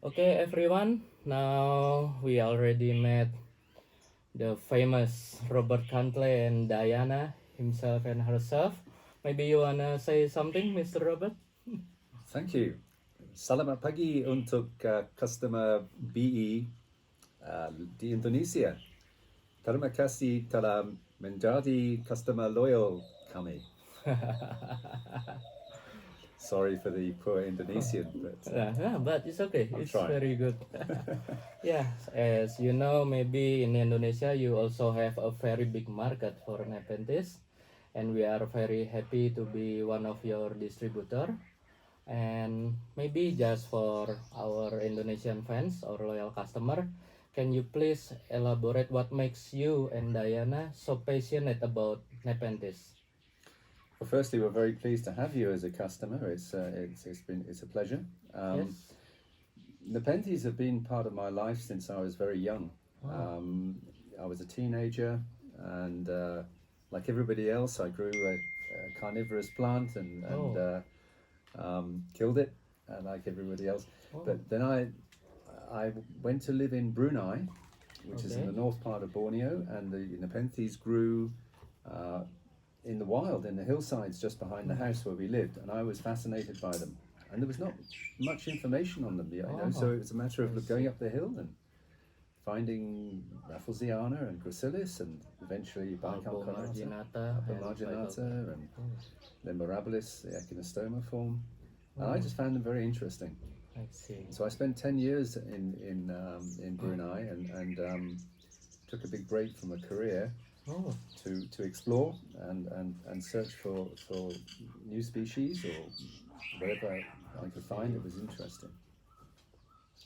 Okay, everyone. Now we already met the famous Robert Cantley and Diana himself and herself. Maybe you wanna say something, Mr. Robert? Thank you. Selamat pagi untuk customer BE di Indonesia. Terima kasih telah menjadi customer loyal kami. Sorry for the poor Indonesian, but Yeah, but it's okay. I'm It's trying. very good. Yeah, as you know, maybe in Indonesia you also have a very big market for Nepenthes, and we are very happy to be one of your distributor. And maybe just for our Indonesian fans or loyal customer, can you please elaborate what makes you and Diana so passionate about Nepenthes? Well, firstly, we're very pleased to have you as a customer. It's a pleasure. Yes. Nepenthes have been part of my life since I was very young. Oh. I was a teenager, and like everybody else, I grew a carnivorous plant and Oh. killed it, like everybody else. Oh. But then I went to live in Brunei, which is in Okay. the north part of Borneo, and the Nepenthes grew uh, in the wild, in the hillsides just behind the house where we lived, and I was fascinated by them. And there was not much information on them, so Oh. it was a matter I of going see. up the hill and finding Rafflesiana and Gracilis, and eventually Albo Bicalconata, marginata Upper and Marginata, and Oh. then Mirabilis, the Echinostoma form. And I Oh. just found them very interesting. I see. So I spent 10 years in Brunei and took a big break from a career Oh. to explore and search for new species or whatever I could find that was interesting.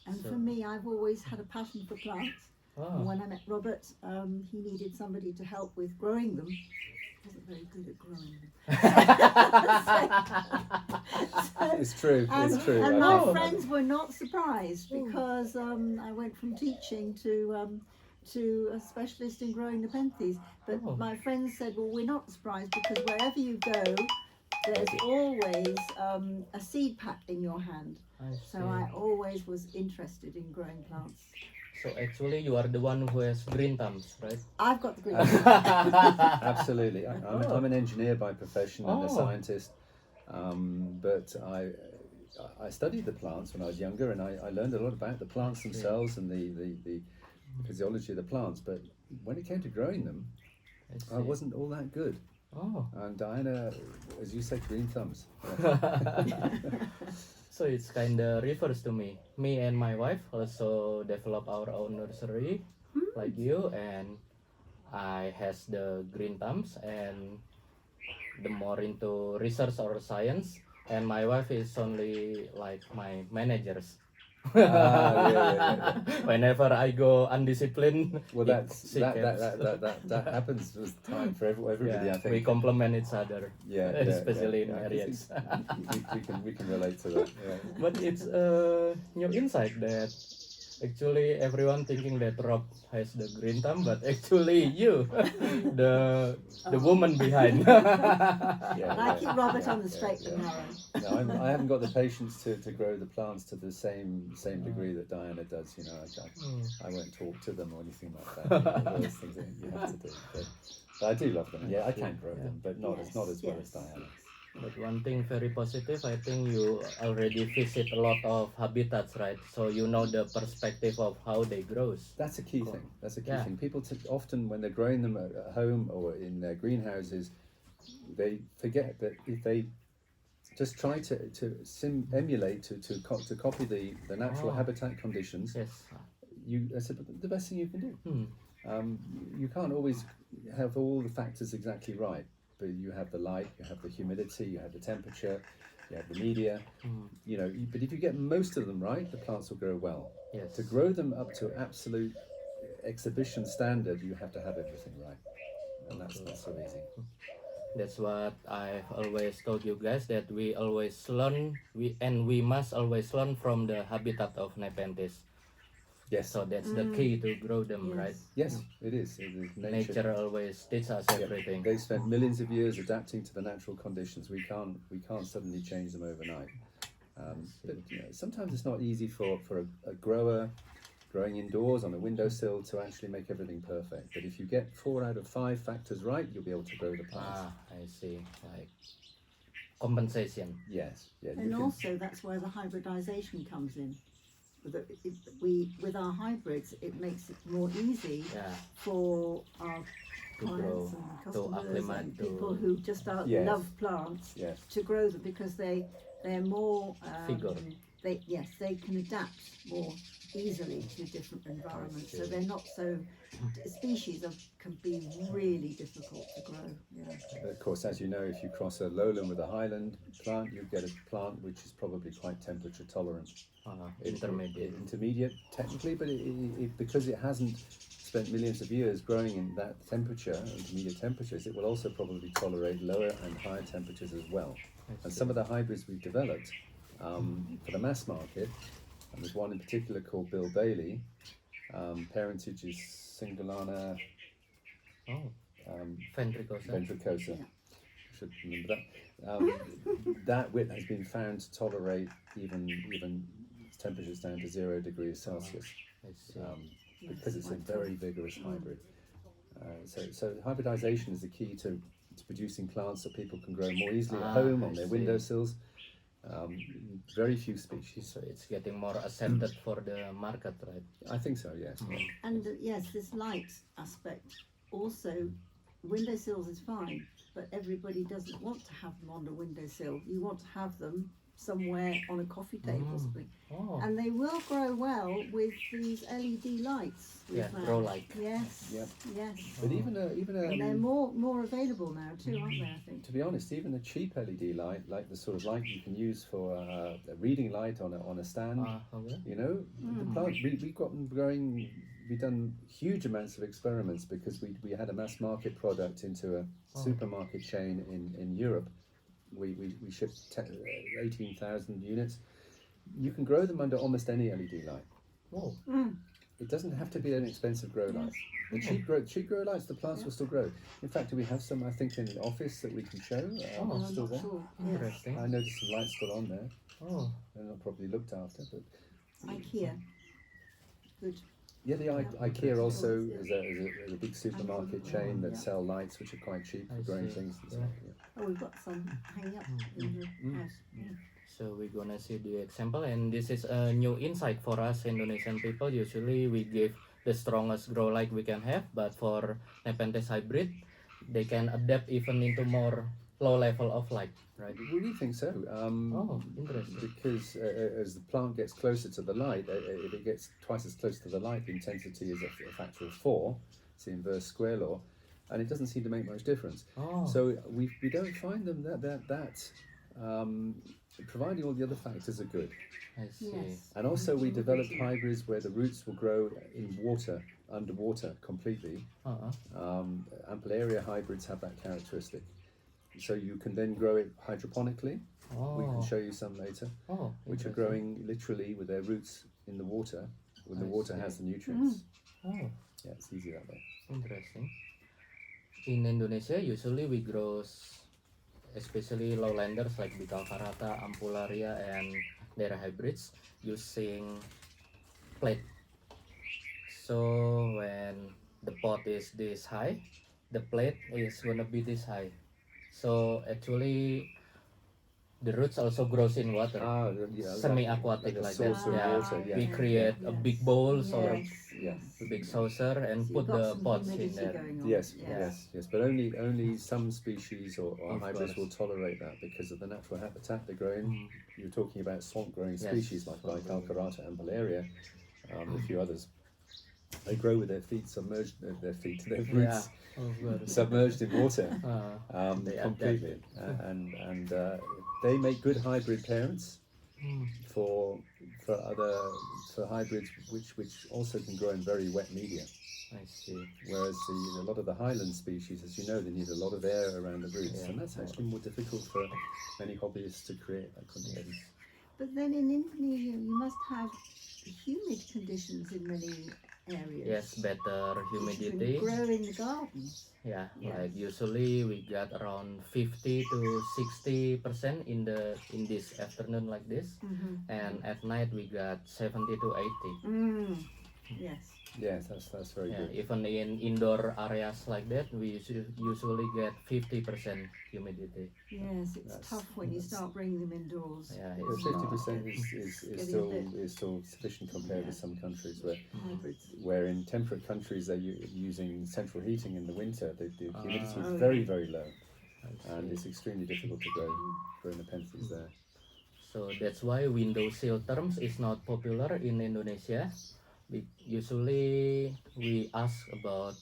And So. for me, I've always had a passion for plants. And Oh. when I met Robert, he needed somebody to help with growing them. He wasn't very good at growing them. It's true. And, It's true. and I my think- friends were not surprised because I went from teaching to a specialist in growing Nepenthes. But Oh. my friends said, well, we're not surprised because wherever you go, there's always a seed pack in your hand. I see. So I always was interested in growing plants. So actually, you are the one who has green thumbs, right? I've got the green. Absolutely. I'm an engineer by profession and a Oh. scientist, but I studied the plants when I was younger, and I learned a lot about the plants themselves and the physiology of the plants. But when it came to growing them, I wasn't all that good. Oh. And Diana, as you said, green thumbs. So it's kind of reverse to me. Me and my wife also develop our own nursery, like you, and I has the green thumbs and the more into research or science, and my wife is only like my managers. Yeah. Whenever I go undisciplined, Well, it- that's she caps. that happens with time for everybody. Yeah, I think we complement each other. Yeah, especially in yeah. areas. We can relate to that. Yeah. But it's a new insight that actually everyone thinking that Rob has the green thumb, but actually you, the woman behind. And I keep Robert on the straight and narrow. No, I haven't got the patience to grow the plants to the same degree that Diana does. I won't talk to them or anything like that. Those things that you have to do. But I do love them. Yeah, I can grow them, but not as well as Diana. But one thing very positive, I think you already visit a lot of habitats, right? So you know the perspective of how they grow. That's a key thing. That's a key Yeah. thing. People often, when they're growing them at home or in their greenhouses, they forget that if they just try to emulate to copy the natural habitat conditions, Yes. that's the best thing you can do. Hmm. You can't always have all the factors exactly right, but you have the light, you have the humidity, you have the temperature, you have the media. But if you get most of them right, the plants will grow well. Yes. To grow them up to absolute exhibition standard, you have to have everything right, and that's not so easy. That's what I've always told you guys, that we always learn, we must always learn from the habitat of Nepenthes. Yes. So that's the key to grow them, right? Yes, it is. It is Nature always teaches us everything. They spent millions of years adapting to the natural conditions. We can't suddenly change them overnight. But sometimes it's not easy for a grower growing indoors on a windowsill to actually make everything perfect. But if you get 4 out of 5 factors right, you'll be able to grow the plants. I see. Like compensation. Yes, yeah. And also that's where the hybridization comes in. With our hybrids, it makes it more easy for our To clients grow, and to customers acclimate and to- people who just Yes. love plants Yes. to grow them because they're more Figure. they can adapt more easily to different environments, so see. they're not so species can be really difficult to grow. Of course, as you know, if you cross a lowland with a highland plant, you get a plant which is probably quite temperature tolerant. Intermediate, technically, but because it hasn't spent millions of years growing in that temperature, intermediate temperatures, it will also probably tolerate lower and higher temperatures as well. And some of the hybrids we've developed for the mass market, and there's one in particular called Bill Bailey, parentage is Singulana ventricosa. Should remember that. That wit has been found to tolerate even temperatures down to 0 degrees Celsius, because it's a very vigorous hybrid. So hybridization is the key to producing plants that people can grow more easily at home on their windowsills. Very few species. So it's getting more accepted for the market, right? I think so, yes. And yes, this light aspect also, windowsills is fine, but everybody doesn't want to have them on the windowsill. You want to have them somewhere on a coffee table or something. And they will grow well with these LED lights. Grow light. Yes. Yep. Yes. But even and they're more available now too, aren't they? I think. to be honest, even a cheap LED light, like the sort of light you can use for a reading light on a stand, the plant we've got them growing. We've done huge amounts of experiments because we had a mass market product into a supermarket chain in Europe. We shipped 18,000 units. You can grow them under almost any LED light. It doesn't have to be an expensive grow light. The cheap grow lights, the plants will still grow. In fact, we have some, I think, in the office that we can show. Still there. Sure. Interesting. I noticed some lights still on there. They're not properly looked after, but IKEA. Good. yeah, the IKEA also is a big supermarket chain that sell lights which are quite cheap for growing things. And stuff, Oh, we've got some hanging up in the house. So we're gonna see the example, and this is a new insight for us Indonesian people. Usually we give the strongest grow light we can have, but for Nepenthes hybrid, they can adapt even into more low level of light, right? We think so. Interesting. Because as the plant gets closer to the light, if it gets twice as close to the light, the intensity is a factor of 4. It's the inverse square law, and it doesn't seem to make much difference. So we don't find them that providing all the other factors are good. I see. Yes. And also we developed hybrids where the roots will grow in water, underwater completely. Ample hybrids have that characteristic. So you can then grow it hydroponically. We can show you some later, which are growing literally with their roots in the water, when the water has the nutrients. Yeah, it's easy that way. Interesting. In Indonesia, usually we grow especially lowlanders like Bikal Charita, Ampularia, and their hybrids using plate. So when the pot is this high, the plate is gonna be this high. So actually, the roots also grows in water, semi-aquatic like that. Water, We create a big bowls or Yes. a big saucer and So put you've got the some pots in humidity there. going on. Yes. But only some species or Of hybrids course. will tolerate that because of the natural habitat they grow in. You're talking about swamp-growing species like Bikal Charita and Balaria, a few others. They grow with their feet submerged, their roots submerged in water completely, and they make good hybrid parents for hybrids which also can grow in very wet media. I see. Whereas a lot of the highland species, as you know, they need a lot of air around the roots, and that's actually more difficult for many hobbyists to create that condition. But then in Indonesia, you must have humid conditions in many areas. Yes, better which you humidity. can grow in the gardens. Yeah, Yes. like usually we got around 50 to 60% in this afternoon like this, and at night we got 70 to 80. Yes. Yes, that's very Yeah, good. even in indoor areas like that, we usually get 50% humidity. Yes, it's That's- tough when you start bringing them indoors. Yeah, But it's 50% not. is Getting a bit- still sufficient compared with Yeah. some countries Hybrids. where in temperate countries they're using central heating in the winter. The humidity is Oh, very yeah. very low, I and see. it's extremely difficult to grow Nepenthes there. So that's why windowsill terms is not popular in Indonesia. Usually we ask about,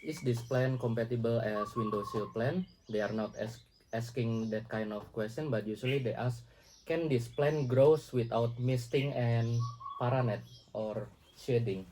is this plant compatible as windowsill plant? They are not asking that kind of question, but usually they ask, can this plant grows without misting and paranet or shading?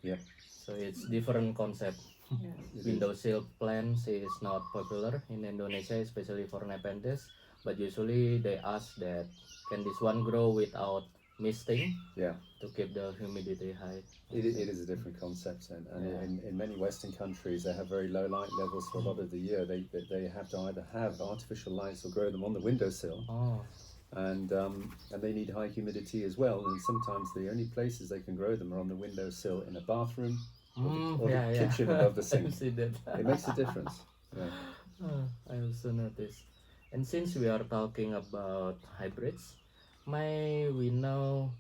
Yep. So it's different concept. Yes. It is. Windowsill plants is not popular in Indonesia, especially for Nepenthes. But usually they ask that, can this one grow without misting? Yeah. To keep the humidity high. It is a different concept, and Yeah. in many Western countries they have very low light levels for a lot of the year. They have to either have artificial lights or grow them on the windowsill, Oh, and they need high humidity as well. And sometimes the only places they can grow them are on the windowsill in a bathroom or the kitchen above the I sink. see that. It makes a difference. Yeah. I also noticed. And since we are talking about hybrids, may we know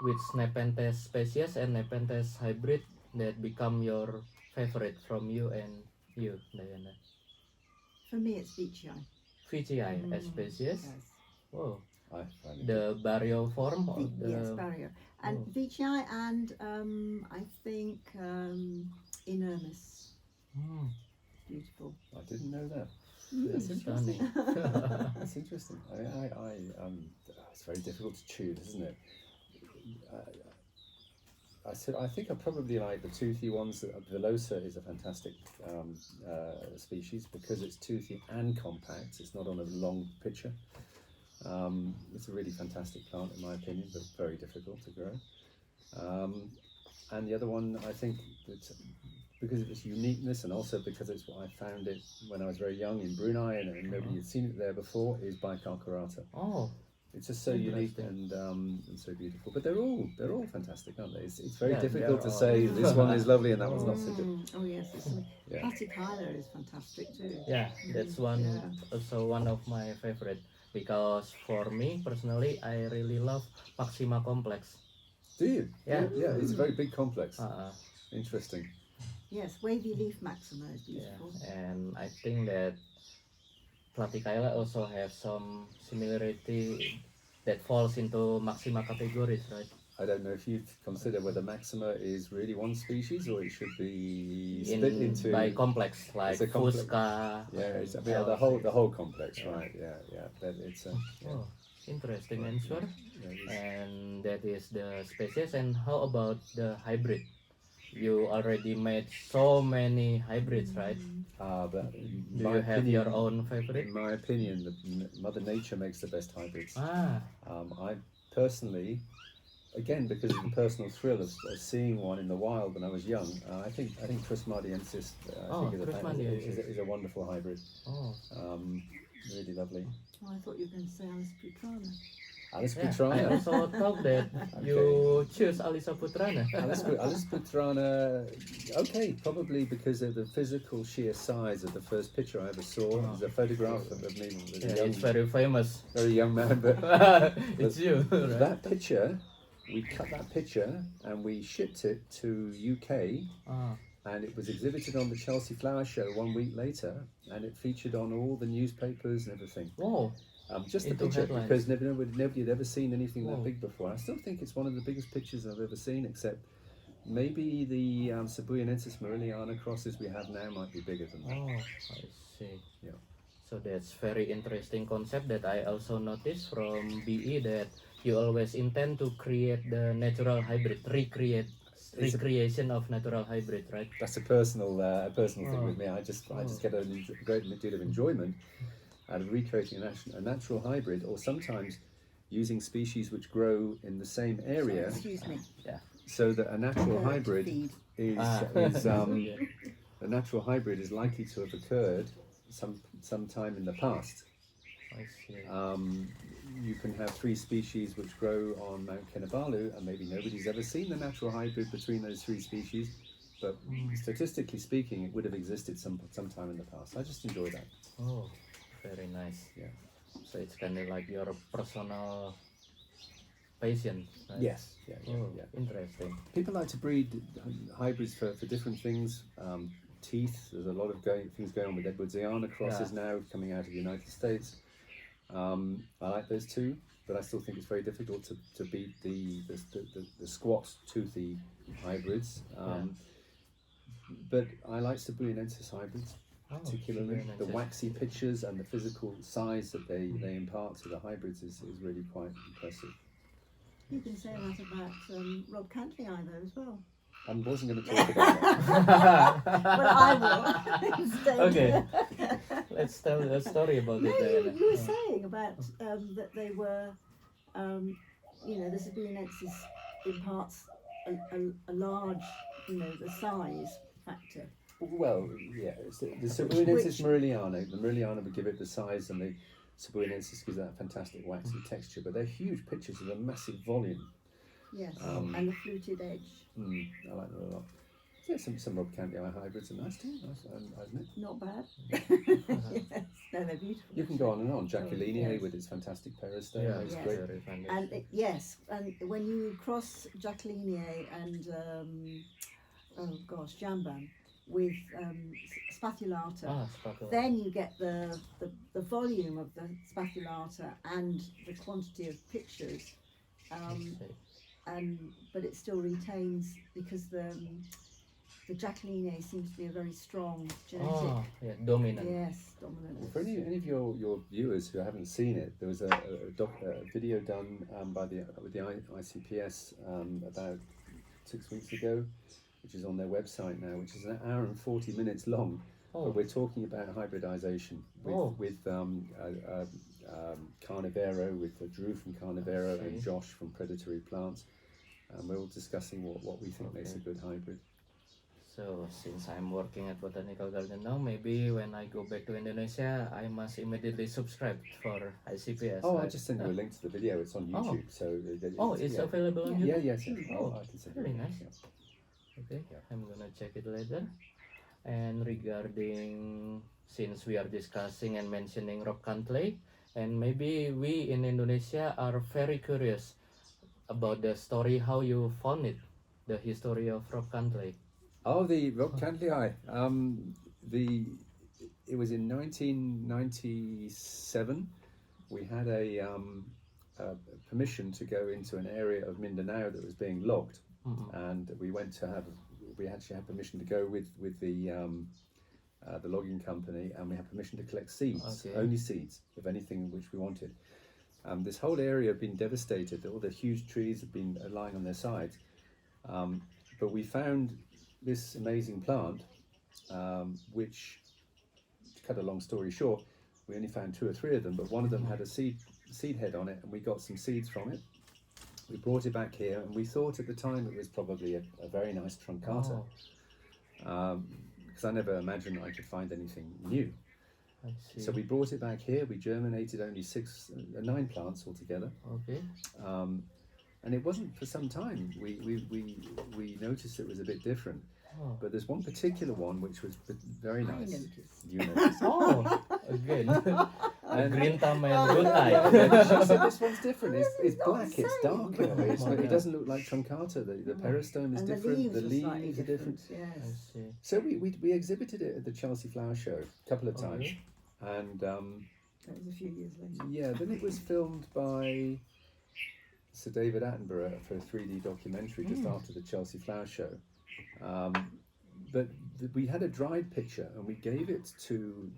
which Nepenthes species and Nepenthes hybrid that become your favorite from you and you, Diana? For me, it's Veitchii. Veitchii as species. Yes. Oh, I find it the barrio form or Yes, the barrier. And Veitchii and I think Inermis. Beautiful. I didn't know that. Mm. That's interesting. stunning. That's interesting. It's very difficult to choose, isn't it? I think I probably like the toothy ones. Velosa is a fantastic species because it's toothy and compact. It's not on a long pitcher. It's a really fantastic plant in my opinion, but very difficult to grow. And the other one, I think, that because of its uniqueness and also because it's what I found it when I was very young in Brunei and nobody had seen it there before, is Charita. Oh, It's just so unique and so beautiful. But they're all fantastic, aren't they? It's very Yeah, difficult to they're say all- this one is lovely and that one's not so good. Oh yes, it's Yeah. Platyphylla is fantastic too. yeah, that's one also one of my favorite because for me personally, I really love Maxima complex. Do you? Yeah. Yeah, it's a very big complex. Uh, Interesting. Yes, wavy leaf maxima is yeah, beautiful. and I think that Platyphylla also have some similarity that falls into Maxima categories, right? I don't know if you consider whether Maxima is really one species or it should be split into by complex like It's a complex- Fusca. Yeah, it's Elf. the whole complex, right? Yeah. But it's Oh, interesting Right, answer. yeah, it is. And that is the species. And how about the hybrid? You already made so many hybrids, right? But Do you have your own favorite? In my opinion, Mother Nature makes the best hybrids. Ah, I personally, again because of the personal thrill of seeing one in the wild when I was young, I think Prismadiensis is a wonderful hybrid. oh, Really lovely. Oh, I thought you were going to say Alice Putrana. Alice yeah. I Putrana. also thought that you choose Alisa Putrana. Alice Putrana, okay, probably because of the physical sheer size of the first picture I ever saw. It was a photograph of me as a Yeah, young, it's very famous. very young man, but It's you, right? that picture, we cut that picture and we shipped it to UK, Ah, and it was exhibited on the Chelsea Flower Show 1 week later, and it featured on all the newspapers and everything. wow. Just the Into picture, headlines. because nobody had ever seen anything Wow. that big before. I still think it's one of the biggest pictures I've ever seen, except maybe the Cebuenensis Marilliana crosses we have now might be bigger than that. Oh, I see. Yeah. So that's very interesting concept that I also noticed from BE that you always intend to create the natural hybrid, recreation of natural hybrid, right? That's a personal thing Oh. with me. I just get a great deal of enjoyment out of recreating a natural hybrid, or sometimes using species which grow in the same area, Excuse me. so that a natural hybrid Feed. is Yeah. a natural hybrid is likely to have occurred some time in the past. I see. You can have 3 species which grow on Mount Kinabalu, and maybe nobody's ever seen the natural hybrid between those 3 species, but statistically speaking, it would have existed some time in the past. I just enjoy that. Oh, very nice. Yeah. So it's kind of like your personal passion, right? Yes. Yeah. Oh, interesting. People like to breed hybrids for different things. Teeth. There's a lot of things going on with Edwardsiana crosses now coming out of the United States. I like those too, but I still think it's very difficult to beat the squat toothy hybrids. But I like Cebuenensis hybrids, particularly. The waxy pictures and the physical size that they impart to the hybrids is really quite impressive. You can say that about Rob Cantley though as well. I wasn't going to talk about that. But I will instead. Okay, let's tell a story about No, it. you were saying about that they were, the Cebuenensis imparts a large, the size factor. Well, yeah, the Cebuenensis Murilliana, the Murilliana would give it the size, and the Cebuenensis gives that fantastic waxy texture, but they're huge pictures with a massive volume. Yes, and the fluted edge. I like that a lot. Yeah, some Rob Cantley hybrids are nice too, isn't it? Not bad. Yes, no, they're beautiful. You can go on and on. Jacqueline yes. with its fantastic peristome, Yeah, it's yes. great. very fantastic. And yes, and when you cross Jacqueline and Jamban with Spathulata, Spatula. then you get the volume of the Spathulata and the quantity of pictures, but it still retains, because the Jacqueline seems to be a very strong genetic. Dominant. Yes, dominant. For any of your viewers who haven't seen it, there was a video done with the ICPS about 6 weeks ago, which is on their website now, which is an hour and 40 minutes long. But we're talking about hybridization with Carnivero, with Drew from Carnivero and Josh from Predatory Plants. We're all discussing what we think makes a good hybrid. So since I'm working at Botanical Garden now, maybe when I go back to Indonesia, I must immediately subscribe for ICPS. Oh, right? I'll just send you a link to the video. It's on YouTube. So it's available on YouTube? Yeah, yes. Oh, I can send very you a link, nice. yeah. Okay, I'm gonna check it later. And regarding, since we are discussing and mentioning Rob Cantley, and maybe we in Indonesia are very curious about the story, how you found it, the history of Rob Cantley. Oh, the Rob Cantley eye. It was in 1997. We had a permission to go into an area of Mindanao that was being logged, and we actually had permission to go with the logging company, and we had permission to collect seeds, only seeds of anything which we wanted. This whole area had been devastated. All the huge trees had been lying on their sides, but we found this amazing plant, which, to cut a long story short, we only found 2 or 3 of them, but one of them had a seed head on it, and we got some seeds from it. We brought it back here, and we thought at the time it was probably a very nice truncata, because I never imagined I could find anything new. I see. So we brought it back here. We germinated only 9 plants altogether. Okay. And it wasn't for some time. We noticed it was a bit different. But there's one particular one which was very nice. You noticed. Again. Green thumb and good Yeah, night. she said this one's different. It's black. It's darker. It doesn't look like truncata. The peristome is different. The leaves are different. Yes. I see. So we exhibited it at the Chelsea Flower Show a couple of times, and That was a few years later. yeah, then it was filmed by Sir David Attenborough for a 3D documentary just after the Chelsea Flower Show. But we had a dried picture, and we gave it to.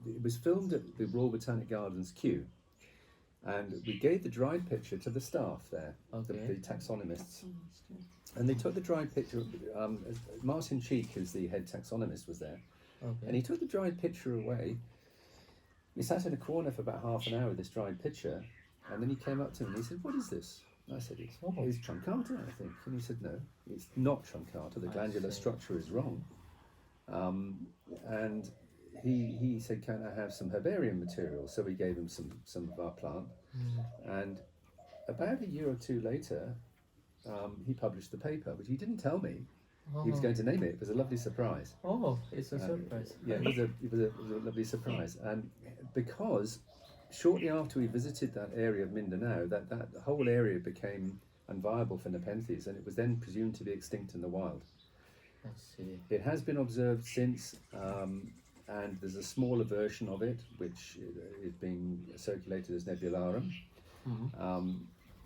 It was filmed at the Royal Botanic Gardens Kew, and we gave the dried picture to the staff there, the taxonomists, and they took the dried picture. Martin Cheek, who's the head taxonomist, was there, and he took the dried picture away. We sat in a corner for about half an hour with this dried picture, And then he came up to me and he said, "What is this?" And I said, Oh. "It's truncata, I think." And he said, "No, it's not truncata. The I glandular see. structure is wrong." And he said, "Can I have some herbarium material?" So we gave him some of our plant. And about a year or two later, he published the paper, which he didn't tell me. He was going to name it. It was a lovely surprise. Oh, it's a surprise. Yeah, it was a lovely surprise. And because shortly after we visited that area of Mindanao, that whole area became unviable for Nepenthes, and it was then presumed to be extinct in the wild. I see. It has been observed since, and there's a smaller version of it which is being circulated as nebularum,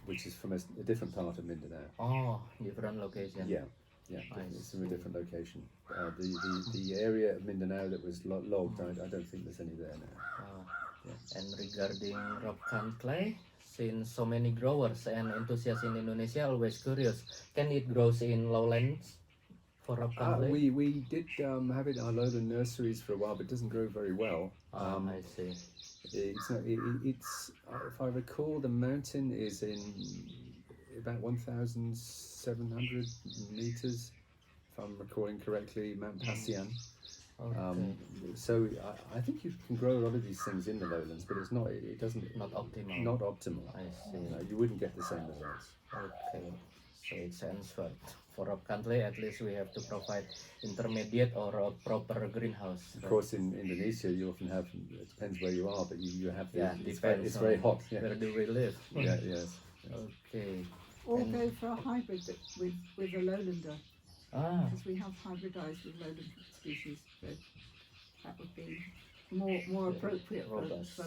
which is from a different part of Mindanao. Oh, different location. Yeah, I it's from a see. different location. The area of Mindanao that was logged, I don't think there's any there now. And regarding rock cantley, since so many growers and enthusiasts in Indonesia always curious, can it grow in lowlands for rock cantley? We did have it in our lowland nurseries for a while, but it doesn't grow very well. I see. It's not, it's if I recall, the mountain is in about 1,700 meters, if I'm recalling correctly, Mount Pasian. Okay. So I think you can grow a lot of these things in the lowlands, but it's not. It doesn't. Not optimal. Not optimal. I see. No, you wouldn't get the same results. Okay. So it's answered. For rock cantley, at least we have to provide intermediate or a proper greenhouse. Of course, in Indonesia, you often have. It depends where you are, but you have. It's Depends very on hot. Yeah. Where do we live? Yeah. Yes. Okay. Or go for a hybrid with a lowlander, Ah, because we have hybridized with lowland species. So that would be more appropriate for Robust.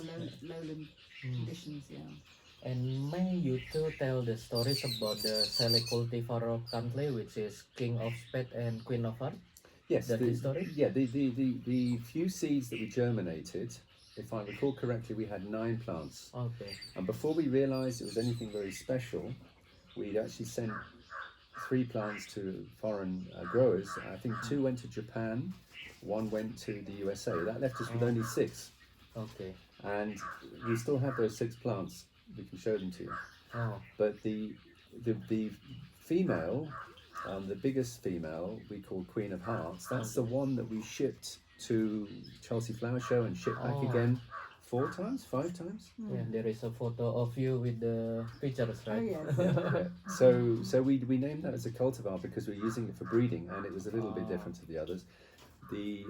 lowland conditions. Yeah. and may you too tell the stories about the select cultivar of cantley, which is King of Spade and Queen of Heart? Yes. That history? Yeah. The few seeds that we germinated, if I recall correctly, we had 9 plants, Okay. and before we realised it was anything very special, we'd actually sent 3 plants to foreign growers. I think 2 went to Japan, 1 went to the USA. That left us with only 6, Okay. and we still have those 6 plants. We can show them to you. Oh, But the female, the biggest female, we call Queen of Hearts. That's the one that we shipped to Chelsea Flower Show and shipped back Oh. again 4 times, 5 times. yeah, there is a photo of you with the pictures, Oh right? yes. Yeah. So we named that as a cultivar because we're using it for breeding, and it was a little bit different to the others. The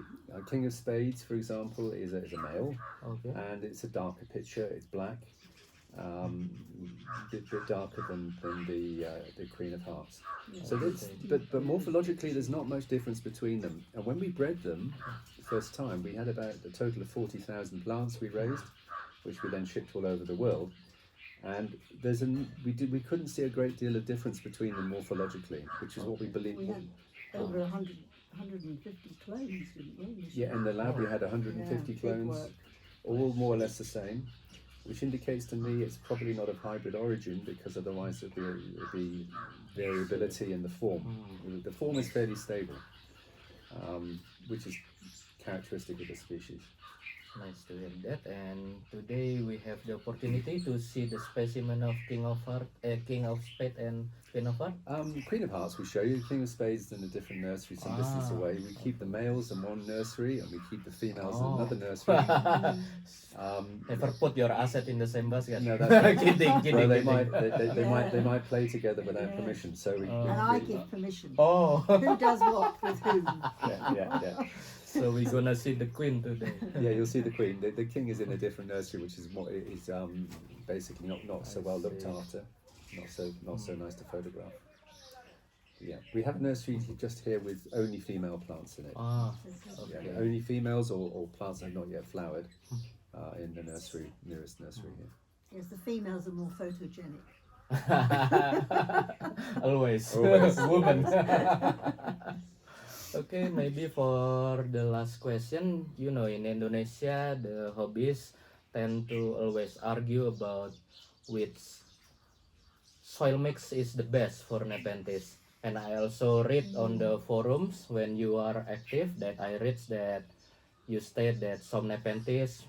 King of Spades, for example, is a male, Okay. and it's a darker picture. It's black, a bit darker than the Queen of Hearts. So that's, but morphologically, there's not much difference between them. And when we bred them the first time, we had about a total of 40,000 plants we raised, which we then shipped all over the world. And we couldn't see a great deal of difference between them morphologically, which is what we believe. We had over 150 clones, didn't we? Yeah, in the lab we had 150 big clones, work. all more or less the same, which indicates to me it's probably not of hybrid origin, because otherwise there'd be variability in the form. The form is fairly stable, which is characteristic of the species. Nice to hear that. And today we have the opportunity to see the specimen of King of Spade and Queen of Heart. Queen of Hearts we show you. King of Spades is in a different nursery some distance away. We keep the males in one nursery and we keep the females in another nursery. Never put your asset in the same basket. No, that's kidding. well, they Kidding. they might play together without permission. So we, And I give permission. Oh, Who does what with whom? yeah. so we're gonna see the queen today. Yeah, you'll see the queen. The king is in a different nursery, which is basically not so well looked see. after, not so nice to photograph. Yeah, we have a nursery just here with only female plants in it. Ah, Yeah, okay. only females or plants that have not yet flowered in the nearest nursery here. Yes, the females are more photogenic. Always. Always. Woman. Okay, maybe for the last question, in Indonesia, the hobbies tend to always argue about which soil mix is the best for Nepenthes. And I also read on the forums when you are active that I read that you state that some Nepenthes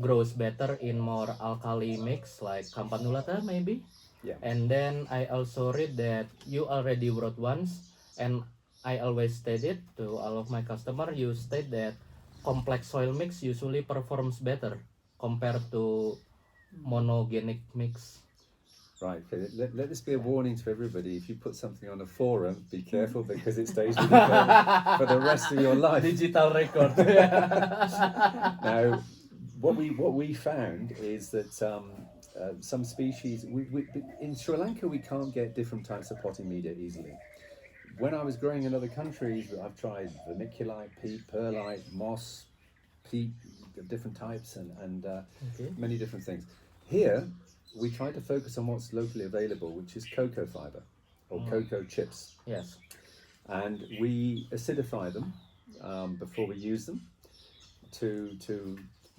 grows better in more alkali mix like campanulata maybe. Yeah. And then I also read that you already wrote once, and I always state it to all of my customer. You state that complex soil mix usually performs better compared to monogenic mix. Right, okay. Let this be a warning to everybody. If you put something on a forum, be careful because it stays with you for the rest of your life. Digital record. Now, what we found is that some species, in Sri Lanka, we can't get different types of potting media easily. When I was growing in other countries, I've tried vermiculite, peat, perlite, moss, peat, different types, and Okay. many different things. Here, we try to focus on what's locally available, which is cocoa fiber or cocoa chips. Yes. And we acidify them before we use them to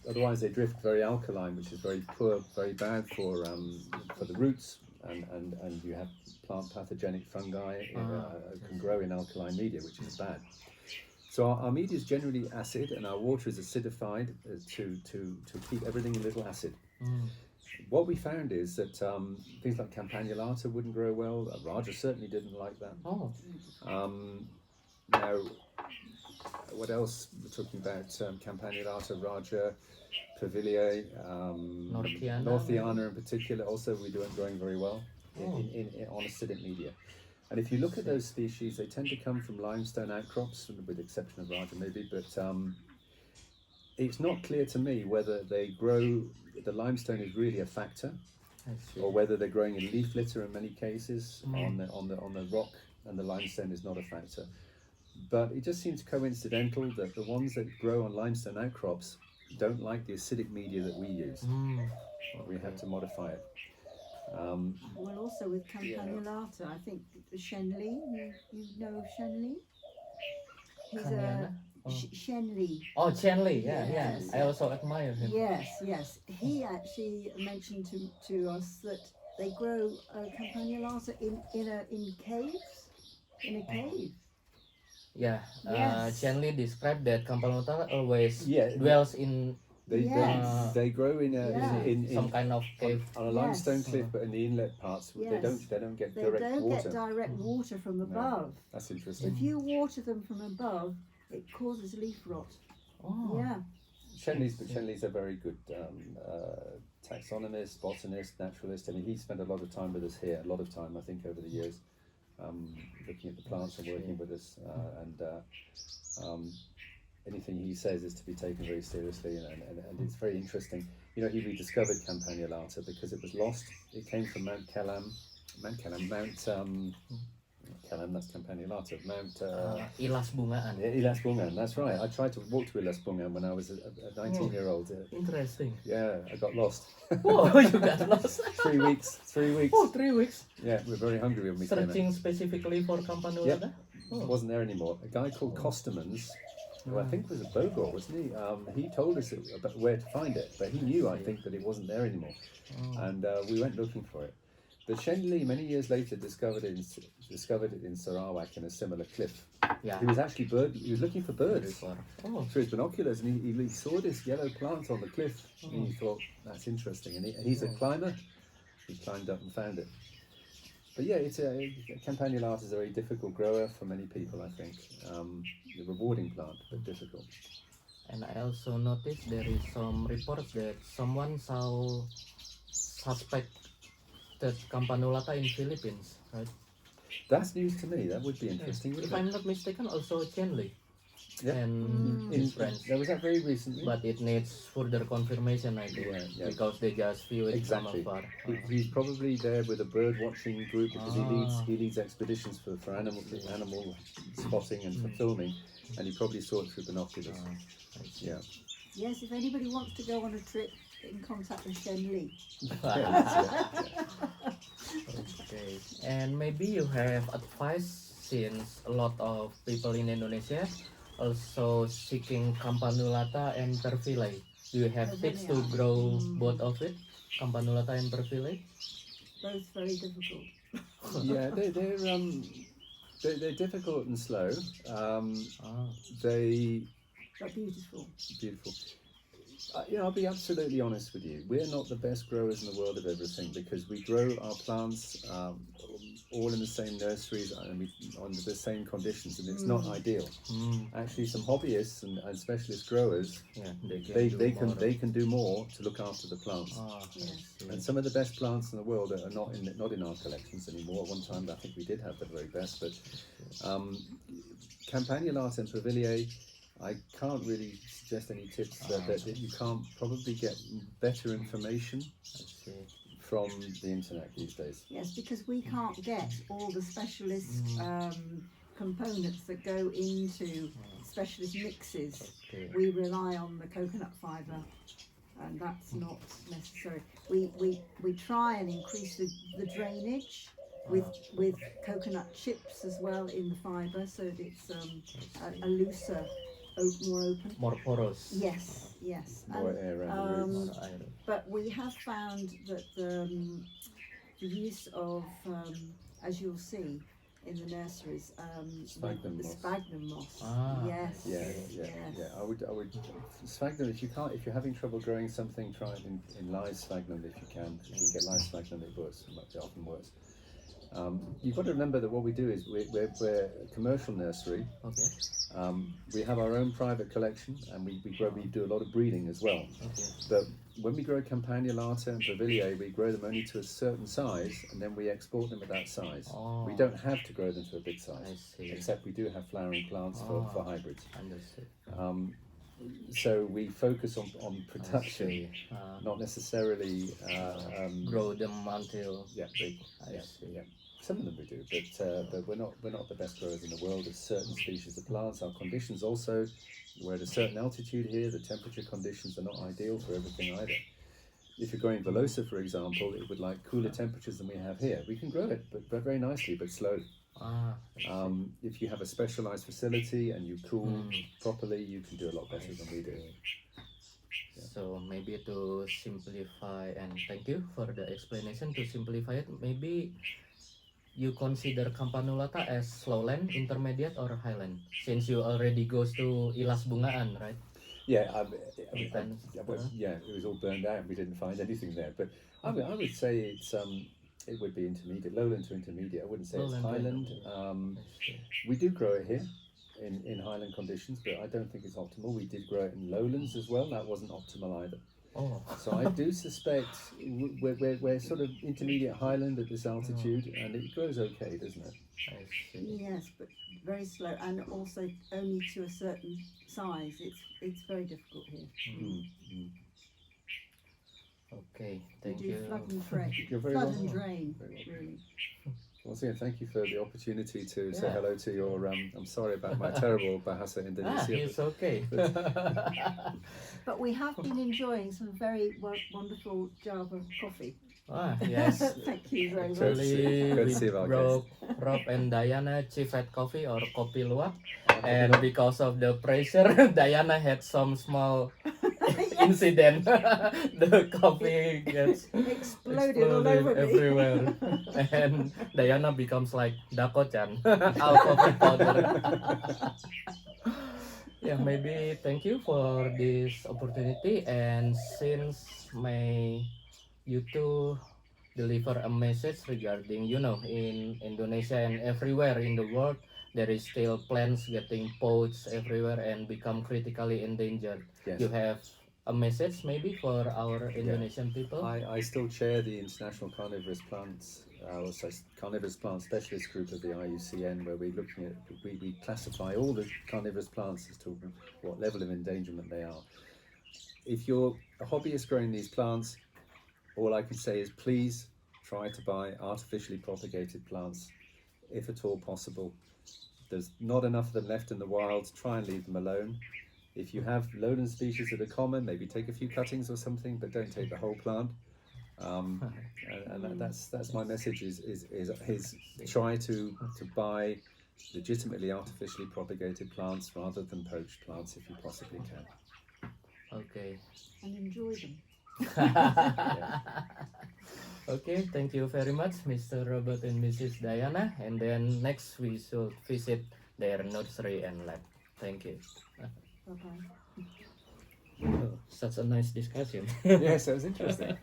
otherwise they drift very alkaline, which is very poor, very bad for the roots, and you have plant pathogenic fungi can grow in alkaline media, which is bad. So our media is generally acid, and our water is acidified to keep everything a little acid. What we found is that things like campanulata wouldn't grow well. Raya certainly didn't like that. Oh. Now, what else we're talking about? Campanulata, Raya, Pavilier, Northiana in particular. Also, we weren't growing very well in on acidic media. And if you look at those species, they tend to come from limestone outcrops, with the exception of Raya maybe. But it's not clear to me whether they grow. The limestone is really a factor, or whether they're growing in leaf litter in many cases on the rock, and the limestone is not a factor. But it just seems coincidental that the ones that grow on limestone outcrops don't like the acidic media that we use. We have to modify it. Well, also with campanulata, I think Shenli, you know Shenli? He's a Shenli. Oh, Chenley, yeah. Yes. I also admire him. Yes. He actually mentioned to us that they grow campanulata in caves, in a cave. Yeah, Yes. Chenley described that campanulata always Yeah. dwells in They grow in some kind of cave. on a limestone cliff, but in the inlet parts they don't get They direct don't water. get direct water from above. That's interesting. If you water them from above, it causes leaf rot. Oh. Yeah. Shenley's a very good taxonomist, botanist, naturalist. I mean, he spent a lot of time with us here. A lot of time, I think, over the years, looking at the plants and working with us. Anything he says is to be taken very seriously, and it's very interesting. You know, he rediscovered campanulata because it was lost. It came from Mount Kellam, that's campanulata. Ilas bungaan. Ilas Bungan, that's right. I tried to walk to Ilas Bungan when I was a 19-year-old. Interesting. Yeah, I got lost. Oh, you got lost. 3 weeks. Oh, 3 weeks. Yeah, we were very hungry when we came Searching specifically for campanulata. It wasn't there anymore. A guy called Costamans, who I think was a Bogor, wasn't he? He told us about where to find it, but he knew, I think, that it wasn't there anymore. And we went looking for it. But Shenli, many years later, discovered it in Sarawak in a similar cliff. Yeah. He was actually looking for birds through his binoculars, and he saw this yellow plant on the cliff, and he thought, that's interesting. And he's a climber. He climbed up and found it. But yeah, campanulata is a very difficult grower for many people, I think. A rewarding plant, but difficult. And I also noticed there is some reports that someone saw suspected campanulata in Philippines, right? That's news to me. That would be interesting, If wouldn't I'm it? not mistaken, also Chenley. Yeah. And his friends. There was that very recently. But it needs further confirmation, I think, Yeah. because they just view it from afar. He's probably there with a bird watching group because he leads expeditions for animal spotting and for filming, and he probably saw it through binoculars. Yeah. Yes, if anybody wants to go on a trip, get in contact with Shenli. Okay. And maybe you have advice, since a lot of people in Indonesia also seeking campanulata and pervilei. Do you have tips to grow both of it, campanulata and pervilei? Both very difficult. Yeah, they're difficult and slow. But beautiful. Beautiful. I'll be absolutely honest with you. We're not the best growers in the world of everything because we grow our plants all in the same nurseries and under the same conditions, and it's not ideal. Actually, some hobbyists and specialist growers, Yeah, they can do more to look after the plants. Yes. And some of the best plants in the world are not in our collections anymore. At one time, I think we did have the very best, but Campanulata and Pavilier, I can't really suggest any tips that you can't probably get better information from the internet these days. Yes, because we can't get all the specialist components that go into specialist mixes. We rely on the coconut fibre, and that's not necessary. We try and increase the drainage with coconut chips as well in the fibre, so that it's a looser, more open. More porous. Yes, yes. More air around the roots. But we have found that the use of, as you'll see in the nurseries, Sphagnum the moss. sphagnum moss. Yes. Yeah. I would sphagnum if you're having trouble growing something, try it in live sphagnum if you can. If you get live sphagnum, it works. It often works. You've got to remember that what we do is we're a commercial nursery. Okay. We have our own private collection, and we do a lot of breeding as well. Okay. But when we grow Campanulata and Pavilier, we grow them only to a certain size, and then we export them at that size. We don't have to grow them to a big size, I see. except we do have flowering plants for hybrids. Understood. So we focus on production, not necessarily grow them until big. I see. Yeah. Some of them we do, but we're not the best growers in the world of certain species of plants. Our conditions also, we're at a certain altitude here. The temperature conditions are not ideal for everything either. If you're growing Velosa, for example, it would like cooler temperatures than we have here. We can grow it, but very nicely, but slow. If you have a specialized facility and you cool properly, you can do a lot better than we do. So maybe to simplify, and thank you for the explanation. To simplify it, maybe you consider Campanulata as lowland, intermediate, or highland, since you already goes to Ilas Bungaan, right? Yeah, it was all burned out. We didn't find anything there, but I would say it would be intermediate, lowland to intermediate. I wouldn't say it's highland. We do grow it here in highland conditions, but I don't think it's optimal. We did grow it in lowlands as well. That wasn't optimal either. So I do suspect we're sort of intermediate highland at this altitude, and it grows okay, doesn't it? I see. Yes, but very slow, and also only to a certain size. It's very difficult here. Okay, thank We you. do flood and drain. You're very Flood welcome. and drain, Very welcome. really. Once again, thank you for the opportunity to say hello to your. I'm sorry about my terrible Bahasa Indonesia. It's okay. But we have been enjoying some very wonderful Java coffee. Yes. Thank you very much. Actually, Courtesy we of our brought Rob and Diana Chivet coffee or kopi luwak, and because of the pressure, Diana had some small incident. The coffee gets Exploded all over me. everywhere, and Diana becomes like Dako-chan, our coffee powder. Yeah, maybe thank you for this opportunity, and since you two deliver a message regarding, in Indonesia and everywhere in the world, there is still plants getting poached everywhere and become critically endangered. Yes. You have a message maybe for our Indonesian people? I still chair the International Carnivorous Plants Carnivorous Plant Specialist Group of the IUCN, where we classify all the carnivorous plants as to what level of endangerment they are. If you're a hobbyist growing these plants, all I can say is please try to buy artificially propagated plants, if at all possible. There's not enough of them left in the wild. Try and leave them alone. If you have lowland species that are common, maybe take a few cuttings or something, but don't take the whole plant. And that's my message: is try to buy legitimately artificially propagated plants rather than poached plants if you possibly can. Okay. And enjoy them. Okay, thank you very much, Mr. Robert and Mrs. Diana. And then next we should visit their nursery and lab. Thank you. Bye-bye. Oh, such a nice discussion. Yes, that was interesting.